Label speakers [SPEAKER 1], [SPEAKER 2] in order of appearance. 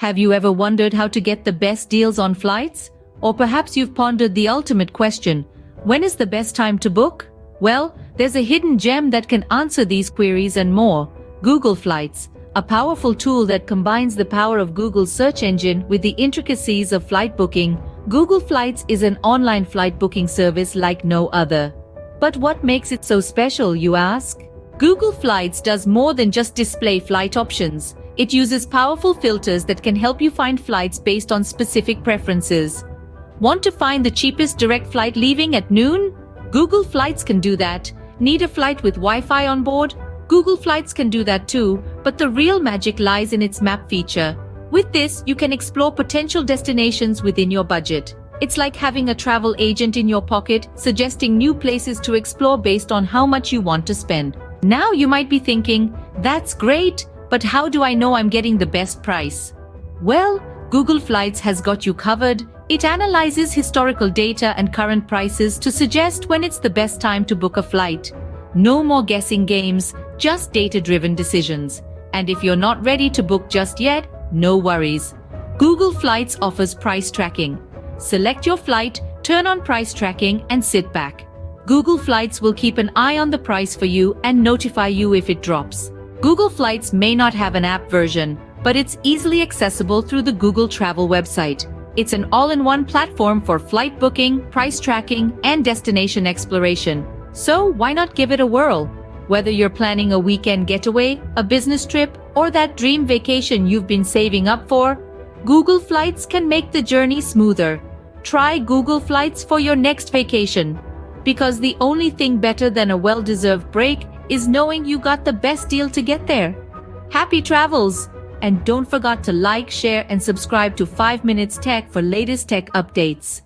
[SPEAKER 1] Have you ever wondered how to get the best deals on flights? Or perhaps you've pondered the ultimate question, when is the best time to book? Well, there's a hidden gem that can answer these queries and more. Google Flights, a powerful tool that combines the power of Google's search engine with the intricacies of flight booking. Google Flights is an online flight booking service like no other. But what makes it so special, you ask? Google Flights does more than just display flight options. It uses powerful filters that can help you find flights based on specific preferences. Want to find the cheapest direct flight leaving at noon? Google Flights can do that. Need a flight with Wi-Fi on board? Google Flights can do that too, but the real magic lies in its map feature. With this, you can explore potential destinations within your budget. It's like having a travel agent in your pocket, suggesting new places to explore based on how much you want to spend. Now you might be thinking, that's great, but how do I know I'm getting the best price? Well, Google Flights has got you covered. It analyzes historical data and current prices to suggest when it's the best time to book a flight. No more guessing games, just data-driven decisions. And if you're not ready to book just yet, no worries. Google Flights offers price tracking. Select your flight, turn on price tracking, and sit back. Google Flights will keep an eye on the price for you and notify you if it drops. Google Flights may not have an app version, but it's easily accessible through the Google Travel website. It's an all-in-one platform for flight booking, price tracking, and destination exploration. So why not give it a whirl? Whether you're planning a weekend getaway, a business trip, or that dream vacation you've been saving up for, Google Flights can make the journey smoother. Try Google Flights for your next vacation. Because the only thing better than a well-deserved break is knowing you got the best deal to get there. Happy travels! And don't forget to like, share, and subscribe to 5 Minutes Tech for latest tech updates.